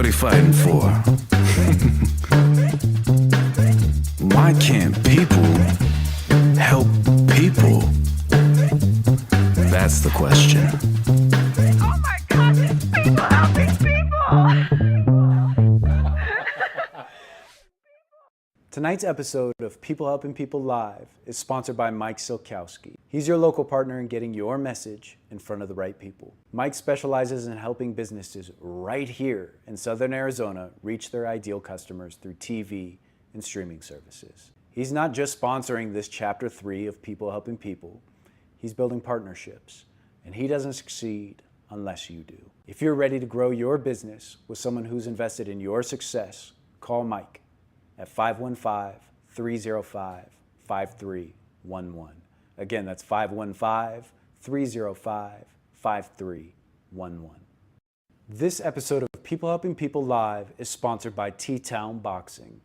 What are you fighting for? Why can't people help people? That's the question. Oh my God, it's people helping people! Tonight's episode of People Helping People Live is sponsored by Mike Cylkowski. He's your local partner in getting your message in front of the right people. Mike specializes in helping businesses right here in Southern Arizona reach their ideal customers through TV and streaming services. He's not just sponsoring this chapter 3 of People Helping People, he's building partnerships, and he doesn't succeed unless you do. If you're ready to grow your business with someone who's invested in your success, call Mike at 515-305-5311. Again, that's 515-305-5311. This episode of People Helping People Live is sponsored by T-Town Boxing,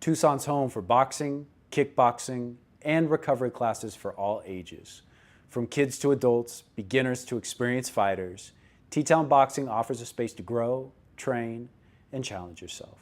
Tucson's home for boxing, kickboxing, and recovery classes for all ages. From kids to adults, beginners to experienced fighters, T-Town Boxing offers a space to grow, train, and challenge yourself.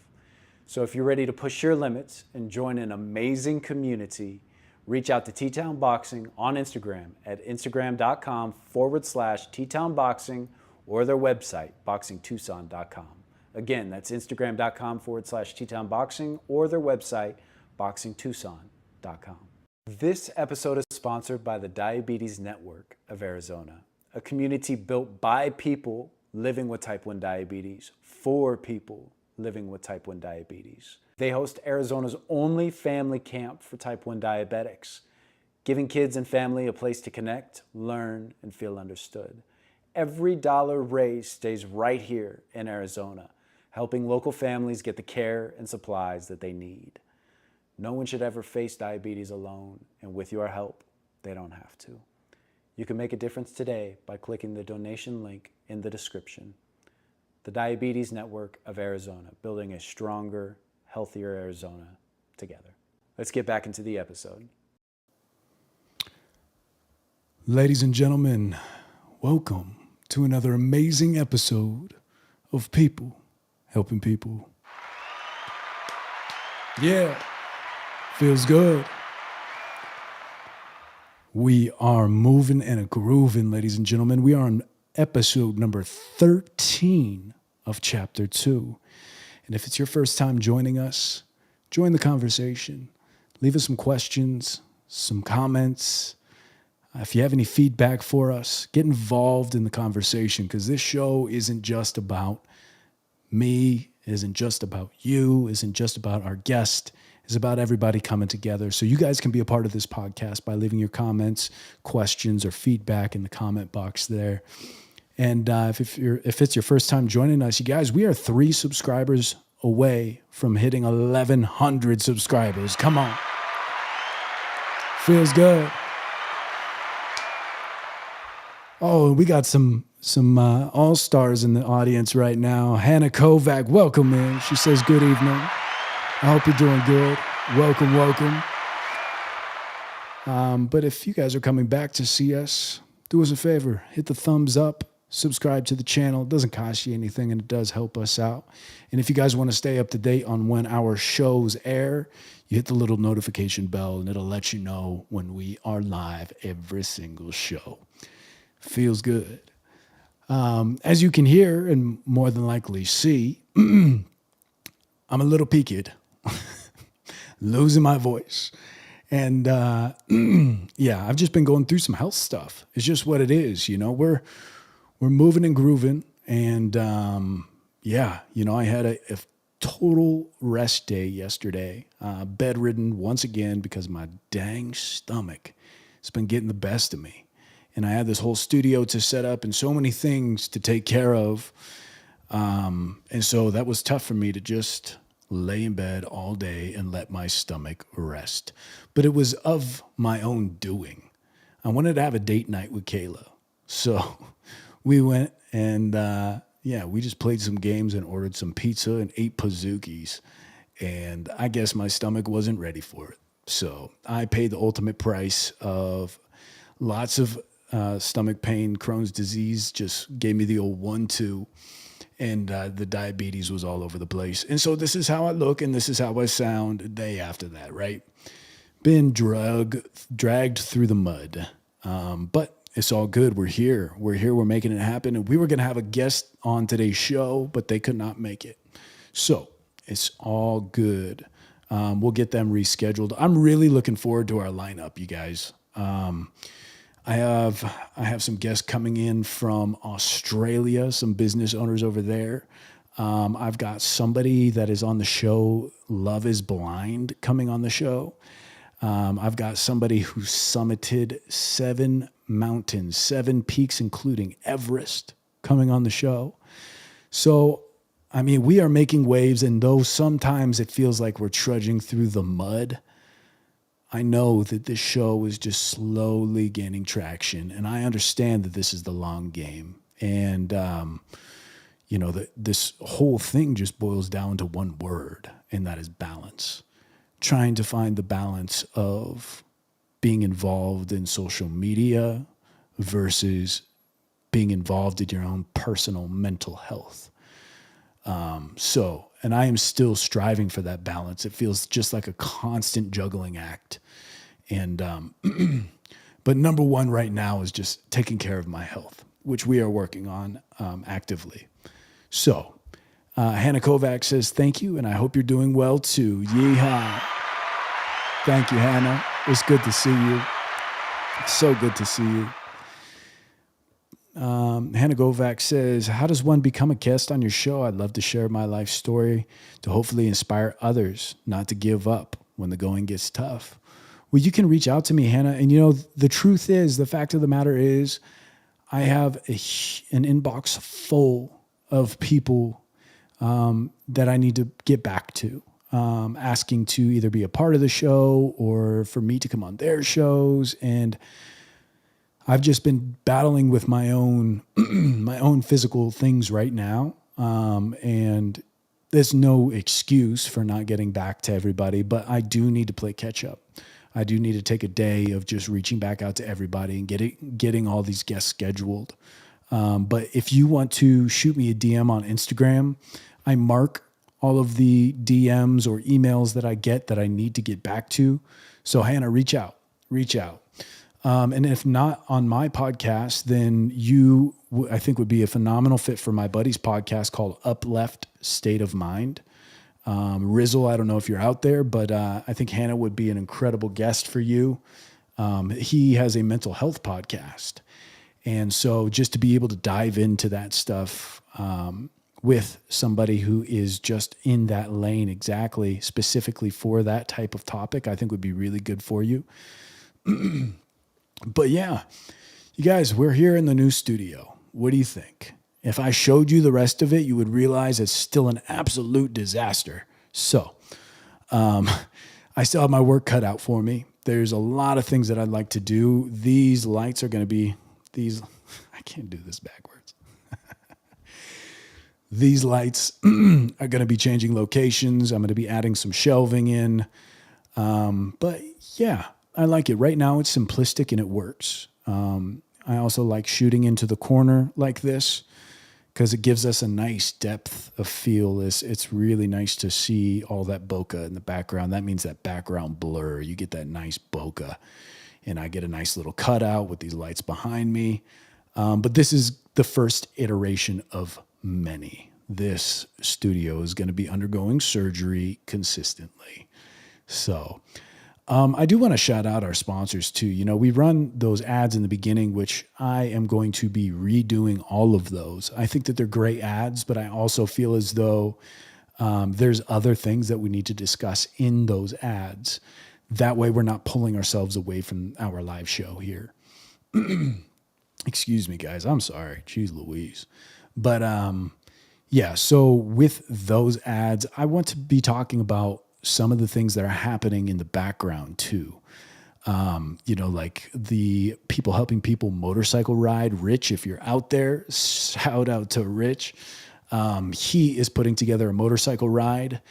So if you're ready to push your limits and join an amazing community, reach out to T-Town Boxing on Instagram at instagram.com/T-Town-Boxing or their website, boxingtucson.com. Again, that's instagram.com/T-Town-Boxing or their website, boxingtucson.com. This episode is sponsored by the Diabetes Network of Arizona, a community built by people living with type 1 diabetes for people living with type 1 diabetes. They host Arizona's only family camp for type 1 diabetics, giving kids and family a place to connect, learn, and feel understood. Every dollar raised stays right here in Arizona, helping local families get the care and supplies that they need. No one should ever face diabetes alone, and with your help, they don't have to. You can make a difference today by clicking the donation link in the description. The Diabetes Network of Arizona, building a stronger, healthier Arizona together. Let's get back into the episode. Ladies and gentlemen, welcome to another amazing episode of People Helping People. Yeah, feels good. We are moving and grooving, ladies and gentlemen. We are on episode number 13 of chapter 2. And if it's your first time joining us, join the conversation. Leave us some questions, some comments. If you have any feedback for us, get involved in the conversation, because this show isn't just about me, isn't just about you, isn't just about our guest. It's about everybody coming together. So you guys can be a part of this podcast by leaving your comments, questions, or feedback in the comment box there. And if it's your first time joining us, you guys, we are 3 subscribers away from hitting 1,100 subscribers. Come on. Feels good. Oh, we got some all-stars in the audience right now. Hannah Kovac, welcome in. She says, good evening. I hope you're doing good. Welcome, welcome. But if you guys are coming back to see us, do us a favor. Hit the thumbs up. Subscribe to the channel. It doesn't cost you anything, and it does help us out. And if you guys want to stay up to date on when our shows air, you hit the little notification bell, and it'll let you know when we are live every single show. Feels good. As you can hear and more than likely see, I'm a little peaked, losing my voice. And yeah, I've just been going through some health stuff. It's just what it is, you know. We're moving and grooving, and yeah, you know, I had a total rest day yesterday, bedridden once again because my dang stomach has been getting the best of me. And I had this whole studio to set up and so many things to take care of. And so that was tough for me to just lay in bed all day and let my stomach rest. But it was of my own doing. I wanted to have a date night with Kayla. So we went and, yeah, we just played some games and ordered some pizza and ate Pazookies. And I guess my stomach wasn't ready for it. So I paid the ultimate price of lots of stomach pain. Crohn's disease just gave me the old 1-2. and the diabetes was all over the place. And so this is how I look and this is how I sound a day after that, right? Been dragged through the mud. But it's all good. We're here. We're making it happen. And we were going to have a guest on today's show, but they could not make it. So it's all good. We'll get them rescheduled. I'm really looking forward to our lineup, you guys. I have some guests coming in from Australia, some business owners over there. I've got somebody that is on the show, Love is Blind, coming on the show. I've got somebody who summited 7 mountains, 7 peaks, including Everest, coming on the show. So, I mean, we are making waves, and though sometimes it feels like we're trudging through the mud, I know that this show is just slowly gaining traction, and I understand that this is the long game. And, this whole thing just boils down to one word, and that is balance. Trying to find the balance of being involved in social media versus being involved in your own personal mental health. And I am still striving for that balance. It feels just like a constant juggling act. And, but number one right now is just taking care of my health, which we are working on actively. So, Hannah Kovac says, thank you, and I hope you're doing well too. Yeehaw. Thank you, Hannah. It's good to see you. So good to see you. Hannah Kovac says, how does one become a guest on your show? I'd love to share my life story to hopefully inspire others not to give up when the going gets tough. Well, you can reach out to me, Hannah. And, the truth is, the fact of the matter is, I have an inbox full of people that I need to get back to, asking to either be a part of the show or for me to come on their shows. And I've just been battling with my own my own physical things right now. And there's no excuse for not getting back to everybody, but I do need to play catch up. I do need to take a day of just reaching back out to everybody and getting all these guests scheduled. But if you want to shoot me a DM on Instagram, I mark all of the DMs or emails that I get that I need to get back to. So Hannah, reach out. And if not on my podcast, then you, I think, would be a phenomenal fit for my buddy's podcast called Upleft State of Mind. Rizzle, I don't know if you're out there, but I think Hannah would be an incredible guest for you. He has a mental health podcast. And so just to be able to dive into that stuff with somebody who is just in that lane exactly, specifically for that type of topic, I think would be really good for you. But yeah, you guys, we're here in the new studio. What do you think? If I showed you the rest of it, you would realize it's still an absolute disaster. So I still have my work cut out for me. There's a lot of things that I'd like to do. These lights are going to be I can't do this backwards. These lights are going to be changing locations. I'm going to be adding some shelving in. But yeah, I like it. Right now it's simplistic and it works. I also like shooting into the corner like this because it gives us a nice depth of feel. It's really nice to see all that bokeh in the background. That means that background blur. You get that nice bokeh. And I get a nice little cutout with these lights behind me. But this is the first iteration of many. This studio is going to be undergoing surgery consistently. So I do want to shout out our sponsors too. We run those ads in the beginning, which I am going to be redoing all of those. I think that they're great ads, but I also feel as though there's other things that we need to discuss in those ads. That way we're not pulling ourselves away from our live show here. Excuse me, guys. I'm sorry. Jeez Louise. But yeah, so with those ads, I want to be talking about some of the things that are happening in the background too. Like the people helping people motorcycle ride. Rich, if you're out there, shout out to Rich. He is putting together a motorcycle ride.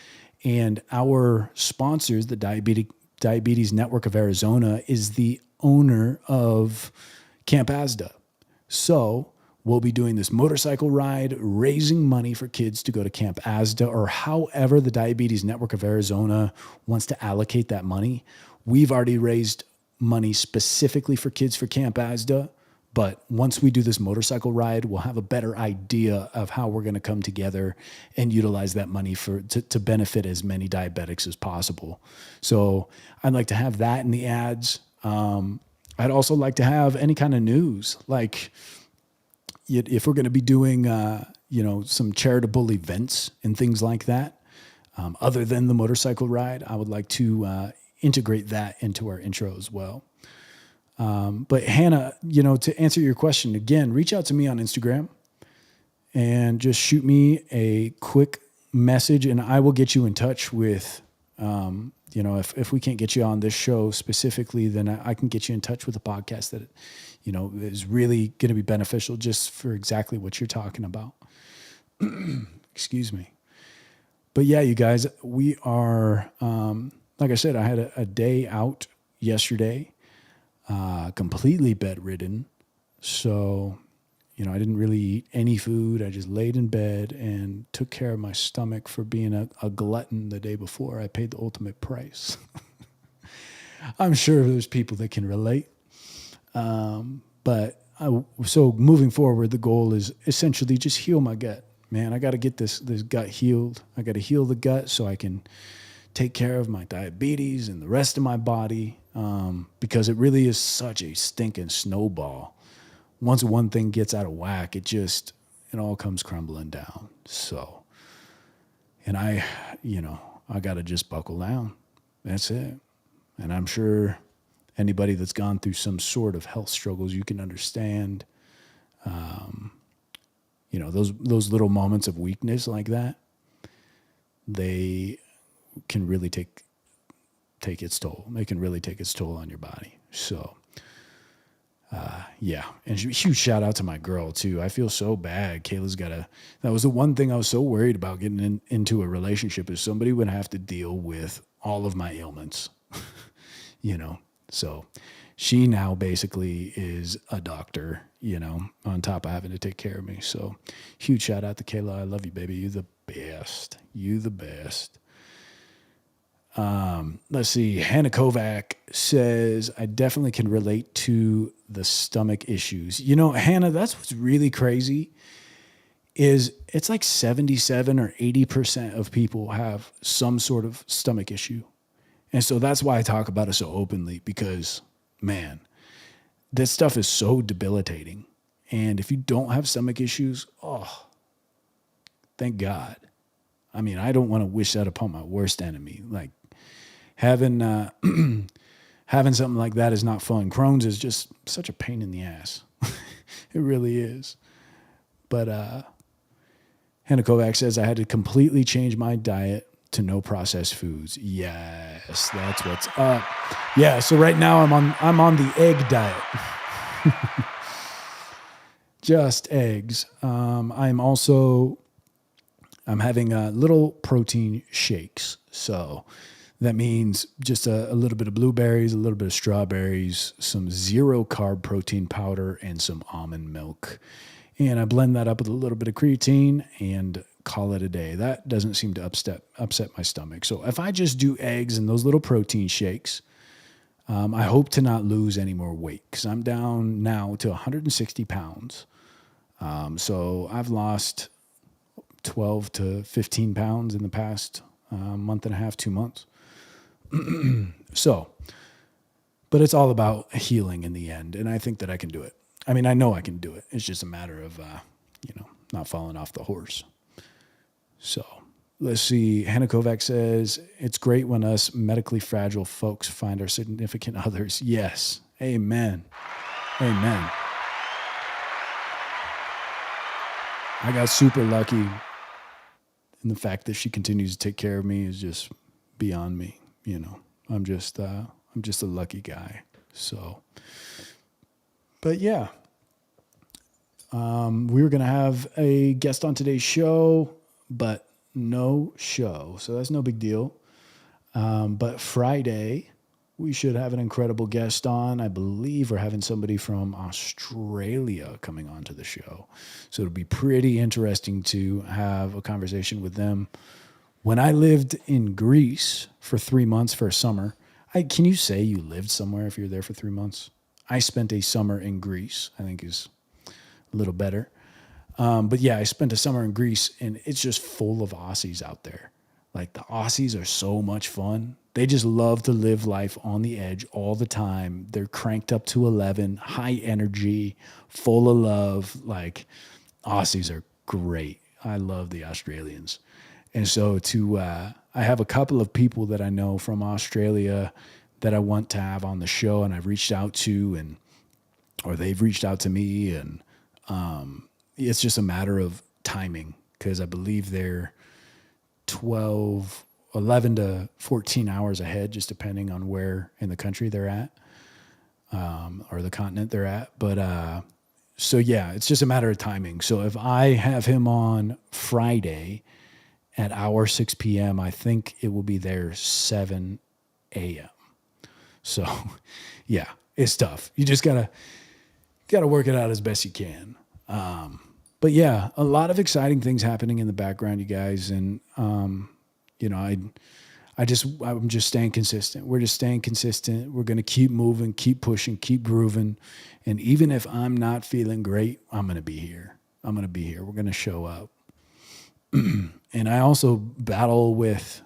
And our sponsors, the Diabetes Network of Arizona, is the owner of Camp Asda. So we'll be doing this motorcycle ride, raising money for kids to go to Camp ASDA, or however the Diabetes Network of Arizona wants to allocate that money. We've already raised money specifically for kids for Camp ASDA. But once we do this motorcycle ride, we'll have a better idea of how we're going to come together and utilize that money to benefit as many diabetics as possible. So I'd like to have that in the ads. I'd also like to have any kind of news, like if we're going to be doing, some charitable events and things like that, other than the motorcycle ride, I would like to integrate that into our intro as well. But Hannah, to answer your question again, reach out to me on Instagram and just shoot me a quick message and I will get you in touch with, if we can't get you on this show specifically, then I can get you in touch with a podcast that, is really going to be beneficial just for exactly what you're talking about. Excuse me. But yeah, you guys, we are, like I said, I had a day out yesterday. Completely bedridden. So, I didn't really eat any food. I just laid in bed and took care of my stomach for being a glutton the day before. I paid the ultimate price. I'm sure there's people that can relate. So moving forward, the goal is essentially just heal my gut. Man, I got to get this gut healed. I got to heal the gut so I can take care of my diabetes and the rest of my body. Because it really is such a stinking snowball. Once one thing gets out of whack, it all comes crumbling down. So, and I got to just buckle down. That's it. And I'm sure anybody that's gone through some sort of health struggles, you can understand, those little moments of weakness like that, they can really take its toll. It can really take its toll on your body. So, yeah. And huge shout out to my girl too. I feel so bad. Kayla's that was the one thing I was so worried about getting into a relationship is somebody would have to deal with all of my ailments, so she now basically is a doctor, on top of having to take care of me. So huge shout out to Kayla. I love you, baby. You the best. You the best. Let's see. Hannah Kovac says, I definitely can relate to the stomach issues. Hannah, that's what's really crazy is it's like 77 or 80% of people have some sort of stomach issue. And so that's why I talk about it so openly because, man, this stuff is so debilitating. And if you don't have stomach issues, thank God. I mean, I don't want to wish that upon my worst enemy. Like, having something like that is not fun. Crohn's is just such a pain in the ass. It really is. But Hannah Kovac says, I had to completely change my diet to no processed foods. Yes, that's what's up. Yeah, so right now I'm on the egg diet. Just eggs. I'm having little protein shakes. So that means just a little bit of blueberries, a little bit of strawberries, some 0 carb protein powder, and some almond milk. And I blend that up with a little bit of creatine and call it a day. That doesn't seem to upset my stomach. So if I just do eggs and those little protein shakes, I hope to not lose any more weight because I'm down now to 160 pounds. So I've lost 12 to 15 pounds in the past month and a half, 2 months. But it's all about healing in the end. And I think that I can do it. I mean, I know I can do it. It's just a matter of, not falling off the horse. So let's see. Hannah Kovac says, it's great when us medically fragile folks find our significant others. Yes. Amen. Amen. I got super lucky. And the fact that she continues to take care of me is just beyond me. I'm just a lucky guy. So, but yeah, we were going to have a guest on today's show, but no show. So that's no big deal. But Friday, we should have an incredible guest on. I believe we're having somebody from Australia coming onto the show. So it'll be pretty interesting to have a conversation with them. When I lived in Greece for 3 months for a summer, can you say you lived somewhere if you're there for 3 months? I spent a summer in Greece, I think is a little better. But yeah, I spent a summer in Greece, and it's just full of Aussies out there. Like, the Aussies are so much fun. They just love to live life on the edge all the time. They're cranked up to 11, high energy, full of love. Like, Aussies are great. I love the Australians. And so I have a couple of people that I know from Australia that I want to have on the show, and I've reached out to, or they've reached out to me, and it's just a matter of timing, because I believe they're 11 to 14 hours ahead, just depending on where in the country they're at, or the continent they're at. But so yeah, it's just a matter of timing. So if I have him on Friday at our 6 p.m., I think it will be there 7 a.m. So yeah, it's tough. You just gotta work it out as best you can. But yeah, a lot of exciting things happening in the background, you guys. And, you know, I'm just staying consistent. We're just staying consistent. We're going to keep moving, keep pushing, keep grooving. And even if I'm not feeling great, I'm going to be here. We're going to show up. And I also battle with,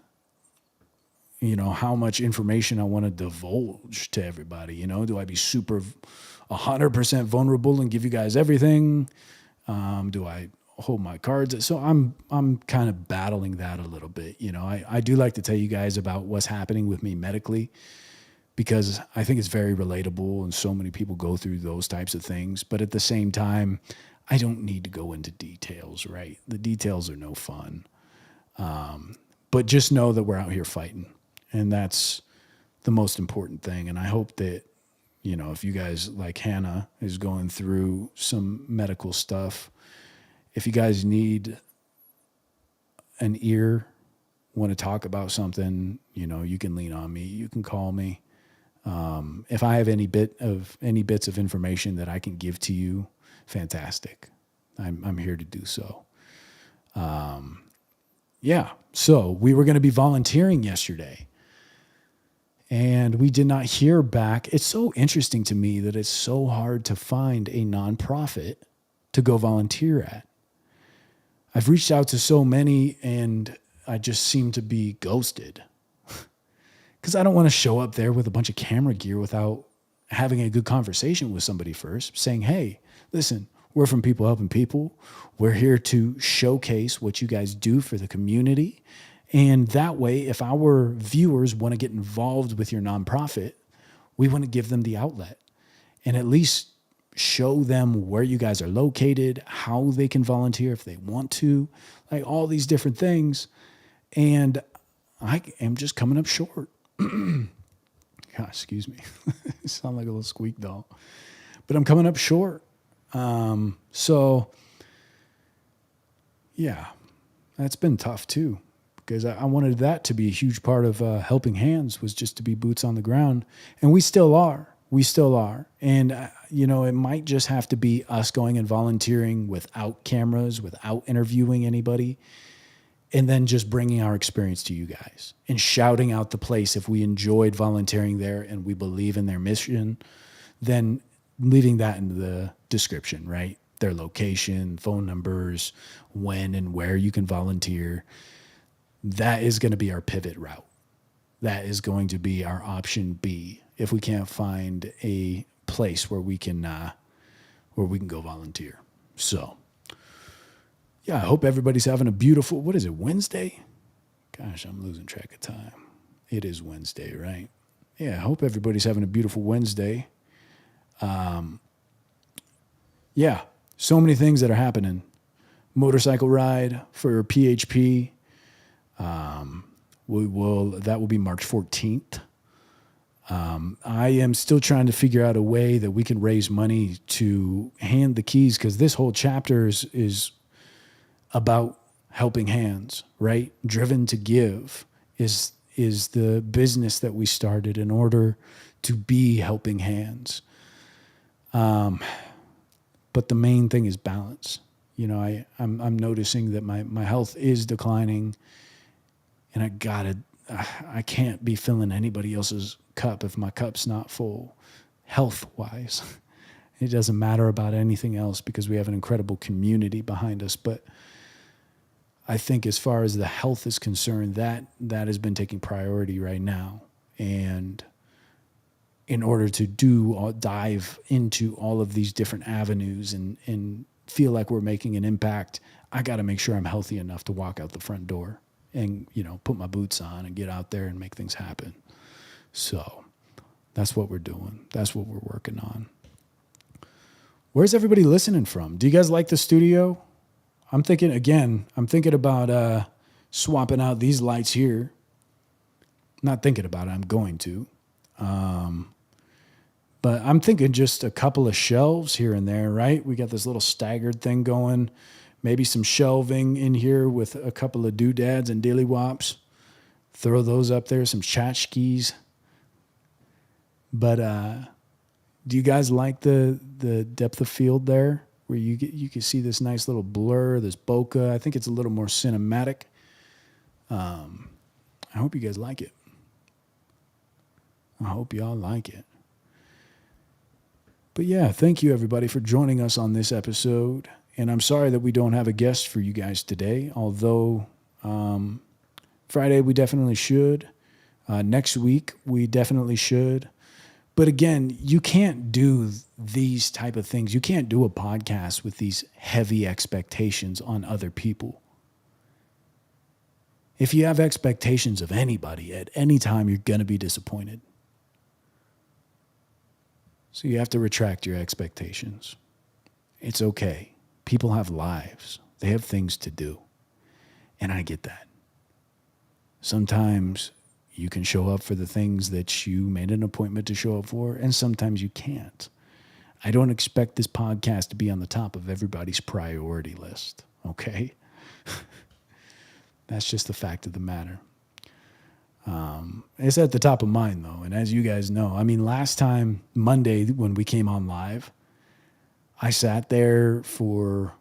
you know, how much information I want to divulge to everybody. You know, do I be super 100% vulnerable and give you guys everything? Do I hold my cards? So I'm kind of battling that a little bit. You know, I do like to tell you guys about what's happening with me medically, because I think it's very relatable, and so many people go through those types of things. But at the same time, I don't need to go into details, right? The details are no fun. But just know that we're out here fighting, and that's the most important thing. And I hope that, you know, if you guys, like Hannah, is going through some medical stuff, if you guys need an ear, want to talk about something, you know, you can lean on me. You can call me. If I have any bits of information that I can give to you, fantastic. I'm here to do so. Yeah. So we were going to be volunteering yesterday, and we did not hear back. It's so interesting to me that it's so hard to find a nonprofit to go volunteer at. I've reached out to so many, and I just seem to be ghosted, because I don't want to show up there with a bunch of camera gear without having a good conversation with somebody first, saying, hey, listen, we're from People Helping People. We're here to showcase what you guys do for the community. And that way, if our viewers want to get involved with your nonprofit, we want to give them the outlet and at least show them where you guys are located, how they can volunteer if they want to, like all these different things. And I am just coming up short. God, excuse me. I sound like a little squeak doll. But I'm coming up short. So, yeah, that's been tough too, because I wanted that to be a huge part of Helping Hands, was just to be boots on the ground. And we still are. And, you know, it might just have to be us going and volunteering without cameras, without interviewing anybody, and then just bringing our experience to you guys and shouting out the place. If we enjoyed volunteering there and we believe in their mission, then leaving that in the description, right? Their location, phone numbers, when and where you can volunteer. That is going to be our pivot route. That is going to be our option B if we can't find a place where we can go volunteer. So, yeah, I hope everybody's having a beautiful, what is it, Wednesday? Gosh, I'm losing track of time. It is Wednesday, right? Yeah, I hope everybody's having a beautiful Wednesday. Yeah, so many things that are happening. Motorcycle ride for PHP. That will be March 14th. I am still trying to figure out a way that we can raise money to hand the keys, because this whole chapter is about helping hands, right? Driven to give is is the business that we started in order to be helping hands. But the main thing is balance. You know, I'm noticing that my health is declining, and I can't be filling anybody else's cup if my cup's not full, health-wise. It doesn't matter about anything else because we have an incredible community behind us. But I think as far as the health is concerned, that has been taking priority right now. And in order to dive into all of these different avenues and feel like we're making an impact, I got to make sure I'm healthy enough to walk out the front door and, you know, put my boots on and get out there and make things happen. So that's what we're doing. That's what we're working on. Where's everybody listening from? Do you guys like the studio? I'm thinking about swapping out these lights here. Not thinking about it, I'm going to. But I'm thinking just a couple of shelves here and there, right? We got this little staggered thing going. Maybe some shelving in here with a couple of doodads and dilly wops. Throw those up there, some tchotchkes. But do you guys like the depth of field there, where you can see this nice little blur, this bokeh? I think it's a little more cinematic. I hope you guys like it. I hope y'all like it. But yeah, thank you everybody for joining us on this episode. And I'm sorry that we don't have a guest for you guys today, although Friday we definitely should. Next week we definitely should. But again, you can't do these type of things. You can't do a podcast with these heavy expectations on other people. If you have expectations of anybody at any time, you're going to be disappointed. So you have to retract your expectations. It's okay. People have lives. They have things to do. And I get that. Sometimes you can show up for the things that you made an appointment to show up for, and sometimes you can't. I don't expect this podcast to be on the top of everybody's priority list, okay? That's just the fact of the matter. It's at the top of mine, though, and as you guys know, I mean, last time, Monday, when we came on live, I sat there for,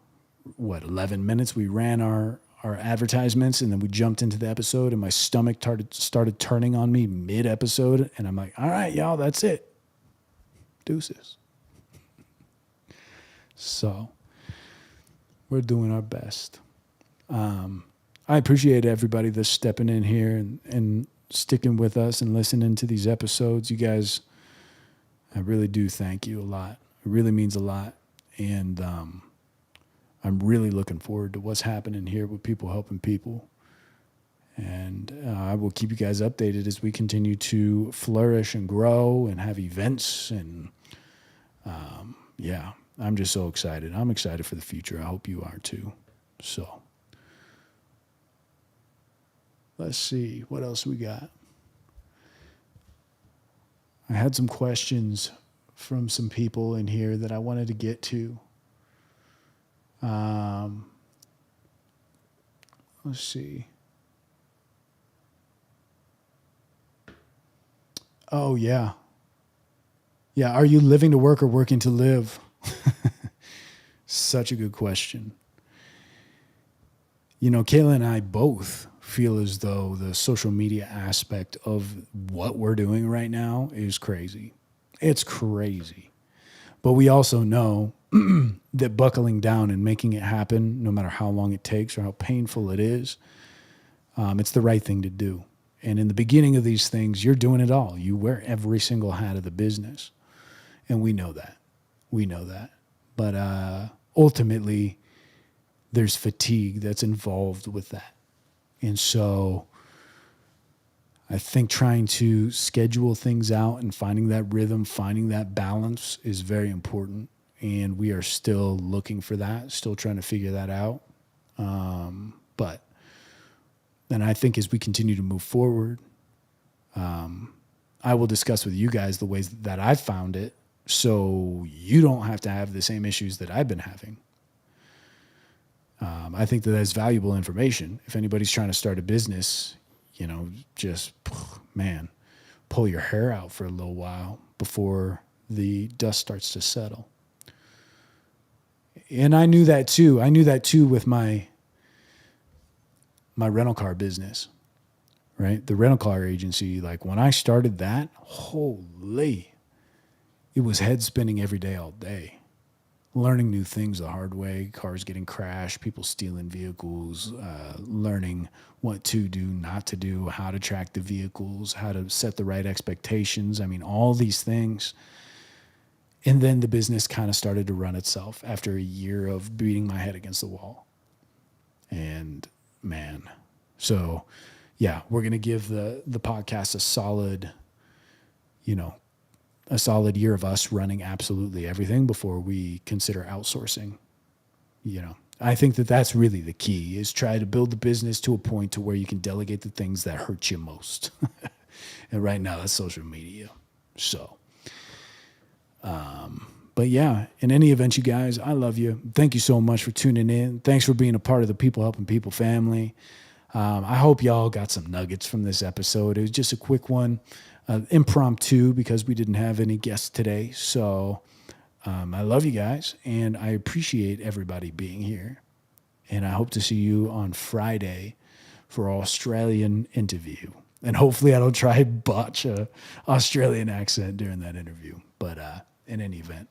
11 minutes? We ran our advertisements, and then we jumped into the episode, and my stomach started turning on me mid-episode, and I'm like, all right, y'all, that's it. Deuces. So, we're doing our best. I appreciate everybody that's stepping in here and sticking with us and listening to these episodes. You guys, I really do thank you a lot. It really means a lot. And I'm really looking forward to what's happening here with people helping people. And I will keep you guys updated as we continue to flourish and grow and have events. And yeah, I'm just so excited. I'm excited for the future. I hope you are too. So let's see what else we got. I had some questions from some people in here that I wanted to get to. Let's see. Oh, yeah. Yeah, are you living to work or working to live? Such a good question. You know, Kayla and I both feel as though the social media aspect of what we're doing right now is crazy. It's crazy. But we also know that buckling down and making it happen, no matter how long it takes or how painful it is, it's the right thing to do. And in the beginning of these things, you're doing it all. You wear every single hat of the business. And we know that. We know that. But ultimately, there's fatigue that's involved with that. And so I think trying to schedule things out and finding that rhythm, finding that balance is very important. And we are still looking for that, still trying to figure that out. But then I think as we continue to move forward, I will discuss with you guys the ways that I've found it so you don't have to have the same issues that I've been having. I think that that's valuable information. If anybody's trying to start a business, just, man, pull your hair out for a little while before the dust starts to settle. And I knew that too. I knew that too with my rental car business, right? The rental car agency, like when I started that, holy, it was head spinning every day, all day. Learning new things the hard way, cars getting crashed, people stealing vehicles, learning what to do, not to do, how to track the vehicles, how to set the right expectations. I mean, all these things. And then the business kind of started to run itself after a year of beating my head against the wall. And man, so yeah, we're going to give the podcast a solid year of us running absolutely everything before we consider outsourcing. I think that that's really the key, is try to build the business to a point to where you can delegate the things that hurt you most. And right now that's social media. So, but yeah, in any event, you guys, I love you. Thank you so much for tuning in. Thanks for being a part of the People Helping People family. I hope y'all got some nuggets from this episode. It was just a quick one. Impromptu, because we didn't have any guests today. So I love you guys, and I appreciate everybody being here. And I hope to see you on Friday for our Australian interview. And hopefully I don't try to botch a Australian accent during that interview. But in any event,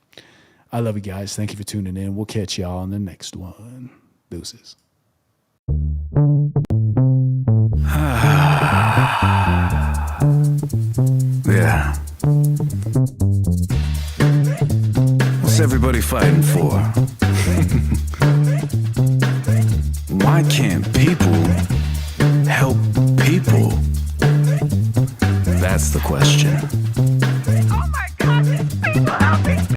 I love you guys. Thank you for tuning in. We'll catch y'all on the next one. Deuces. Yeah. What's everybody fighting for? Why can't people help people? That's the question.